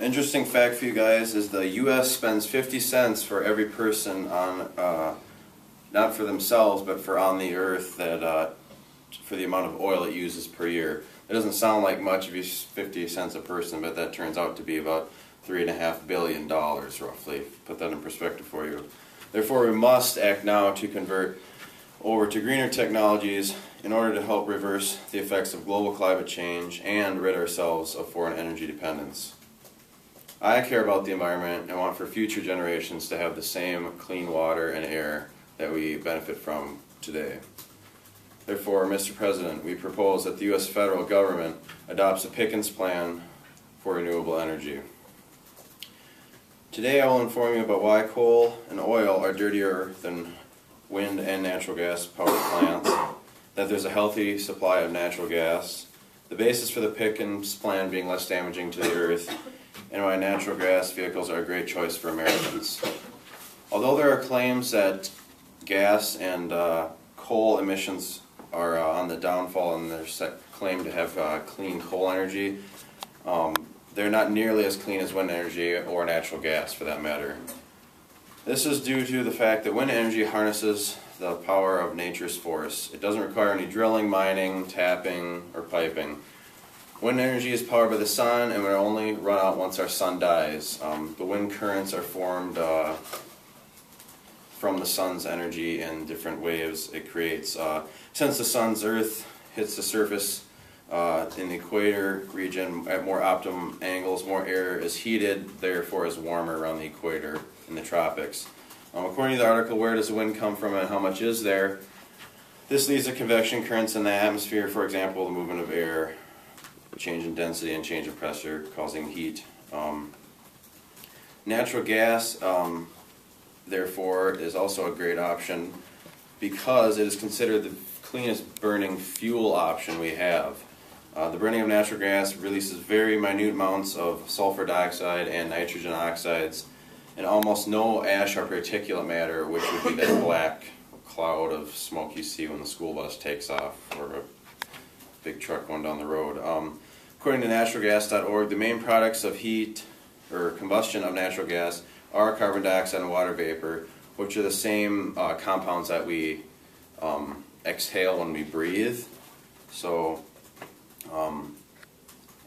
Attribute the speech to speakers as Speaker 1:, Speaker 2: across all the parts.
Speaker 1: Interesting fact for you guys is the U.S. spends 50 cents for every person on, not for themselves, but for on the earth, that for the amount of oil it uses per year. It doesn't sound like much if you 50 cents a person, but that turns out to be about $3.5 billion roughly. Put that in perspective for you. Therefore, we must act now to convert over to greener technologies in order to help reverse the effects of global climate change and rid ourselves of foreign energy dependence. I care about the environment and want for future generations to have the same clean water and air that we benefit from today. Therefore, Mr. President, we propose that the U.S. federal government adopts a Pickens plan for renewable energy. Today I will inform you about why coal and oil are dirtier than wind and natural gas power plants, that there's a healthy supply of natural gas, the basis for the Pickens plan being less damaging to the earth, and why natural gas vehicles are a great choice for Americans. Although there are claims that gas and coal emissions are on the downfall and they're claimed to have clean coal energy, they're not nearly as clean as wind energy or natural gas for that matter. This is due to the fact that wind energy harnesses the power of nature's force. It doesn't require any drilling, mining, tapping, or piping. Wind energy is powered by the sun and will only run out once our sun dies. The wind currents are formed from the sun's energy and different waves it creates. Since the sun's earth hits the surface in the equator region at more optimum angles, more air is heated, therefore is warmer around the equator in the tropics. According to the article, where does the wind come from and how much is there? This leads to convection currents in the atmosphere, for example, the movement of air, change in density and change in pressure causing heat. Natural gas, therefore, is also a great option because it is considered the cleanest burning fuel option we have. The burning of natural gas releases very minute amounts of sulfur dioxide and nitrogen oxides and almost no ash or particulate matter, which would be that black cloud of smoke you see when the school bus takes off or a big truck going down the road. According to naturalgas.org, the main products of heat or combustion of natural gas are carbon dioxide and water vapor, which are the same compounds that we exhale when we breathe. So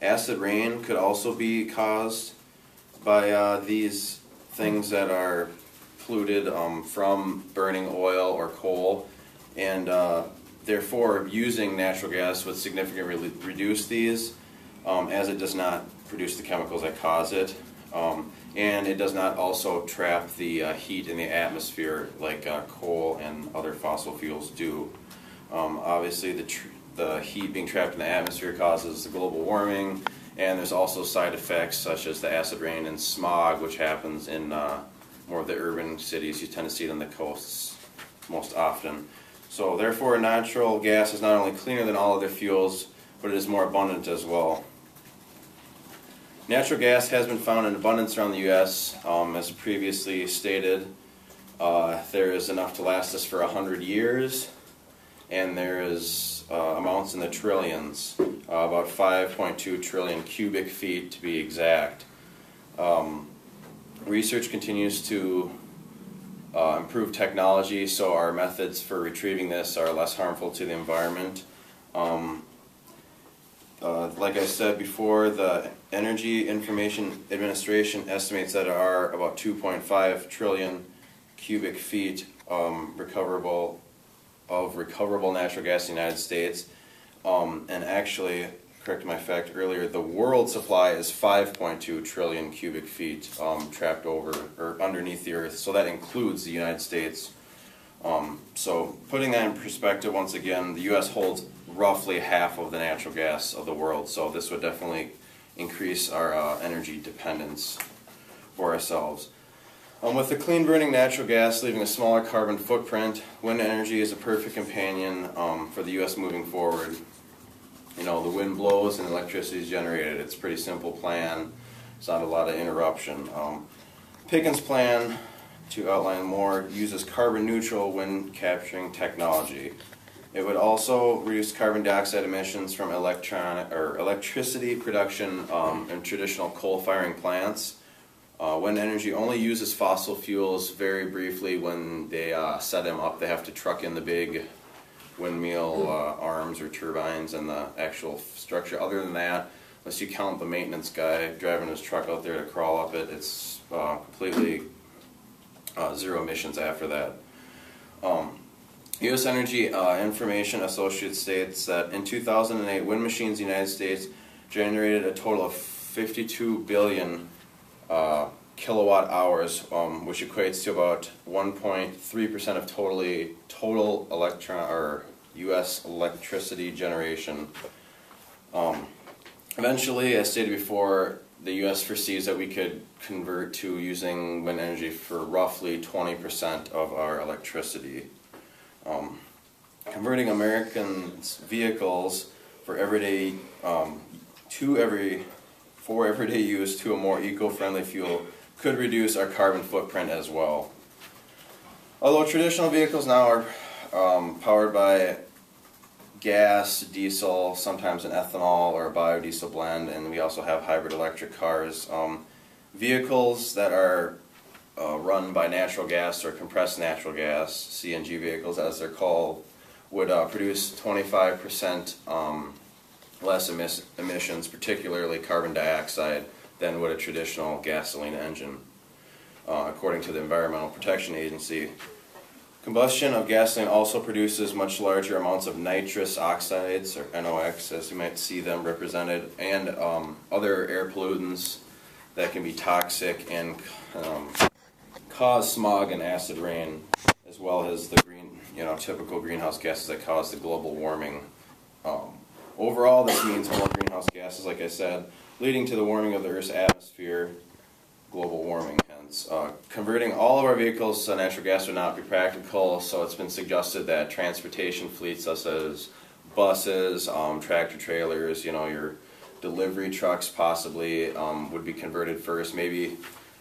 Speaker 1: acid rain could also be caused by these things that are polluted from burning oil or coal, and therefore using natural gas would significantly reduce these, as it does not produce the chemicals that cause it, and it does not also trap the heat in the atmosphere like coal and other fossil fuels do. Obviously the heat being trapped in the atmosphere causes the global warming, and there's also side effects such as the acid rain and smog, which happens in more of the urban cities. You tend to see it on the coasts most often. So therefore natural gas is not only cleaner than all other fuels, but it is more abundant as well. Natural gas has been found in abundance around the U.S. As previously stated, there is enough to last us for 100 years, and there is amounts in the trillions, about 5.2 trillion cubic feet to be exact. Research continues to improve technology, so our methods for retrieving this are less harmful to the environment. Like I said before, the Energy Information Administration estimates that there are about 2.5 trillion cubic feet recoverable natural gas in the United States. And actually, correct my fact earlier, the world supply is 5.2 trillion cubic feet trapped over or underneath the earth, so that includes the United States. So putting that in perspective, once again, the U.S. holds roughly half of the natural gas of the world, so this would definitely increase our energy dependence for ourselves. With the clean burning natural gas leaving a smaller carbon footprint, wind energy is a perfect companion for the U.S. moving forward. You know, the wind blows and electricity is generated. It's a pretty simple plan. It's not a lot of interruption. Pickens' plan, to outline more, uses carbon neutral wind capturing technology. It would also reduce carbon dioxide emissions from electricity production in traditional coal firing plants. Wind energy only uses fossil fuels very briefly. When they set them up, they have to truck in the big windmill arms or turbines and the actual structure. Other than that, unless you count the maintenance guy driving his truck out there to crawl up it, it's completely zero emissions after that. U.S. Energy Information Associates states that in 2008, wind machines in the United States generated a total of 52 billion kilowatt hours, which equates to about 1.3% of total U.S. electricity generation. Eventually, as stated before, the U.S. foresees that we could convert to using wind energy for roughly 20% of our electricity. Converting Americans' vehicles for everyday use to a more eco-friendly fuel could reduce our carbon footprint as well. Although traditional vehicles now are powered by gas, diesel, sometimes an ethanol or a biodiesel blend, and we also have hybrid electric cars. Vehicles that are run by natural gas or compressed natural gas, CNG vehicles as they're called, would produce 25% less emissions, particularly carbon dioxide, than would a traditional gasoline engine, according to the Environmental Protection Agency. Combustion of gasoline also produces much larger amounts of nitrous oxides, or NOx as you might see them represented, and other air pollutants that can be toxic and cause smog and acid rain, as well as the typical greenhouse gases that cause the global warming. Overall, this means more greenhouse gases, like I said, leading to the warming of the Earth's atmosphere, global warming hence. Converting all of our vehicles to natural gas would not be practical, so it's been suggested that transportation fleets such as buses, tractor trailers, your delivery trucks possibly would be converted first. Maybe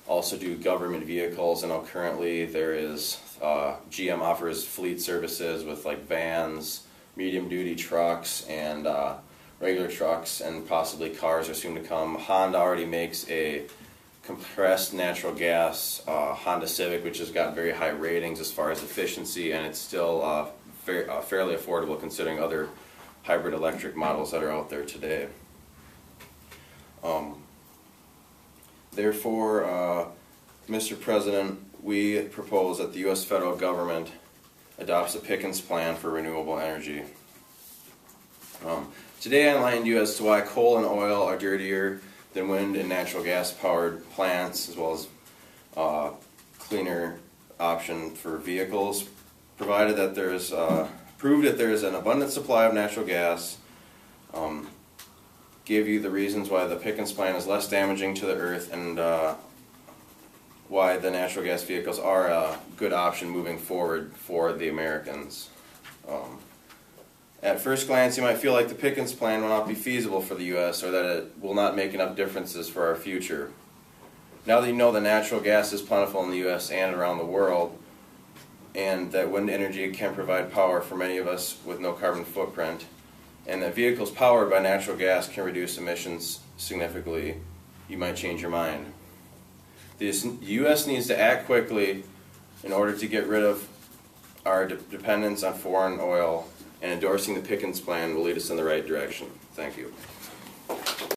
Speaker 1: also do government vehicles. I know currently there is, GM offers fleet services with like vans, medium duty trucks, and regular trucks, and possibly cars are soon to come. Honda already makes a compressed natural gas Honda Civic, which has got very high ratings as far as efficiency, and it's still fairly affordable considering other hybrid electric models that are out there today. Therefore, Mr. President, we propose that the U.S. federal government adopts a Pickens plan for renewable energy. Today I enlightened you as to why coal and oil are dirtier than wind and natural gas powered plants, as well as cleaner option for vehicles, provided that there's proved that there is an abundant supply of natural gas. Give you the reasons why the Pickens plan is less damaging to the earth, and why the natural gas vehicles are a good option moving forward for the Americans. At first glance, you might feel like the Pickens plan will not be feasible for the U.S. or that it will not make enough differences for our future. Now that you know that natural gas is plentiful in the U.S. and around the world, and that wind energy can provide power for many of us with no carbon footprint, and that vehicles powered by natural gas can reduce emissions significantly, you might change your mind. The U.S. needs to act quickly in order to get rid of our dependence on foreign oil, and endorsing the Pickens plan will lead us in the right direction. Thank you.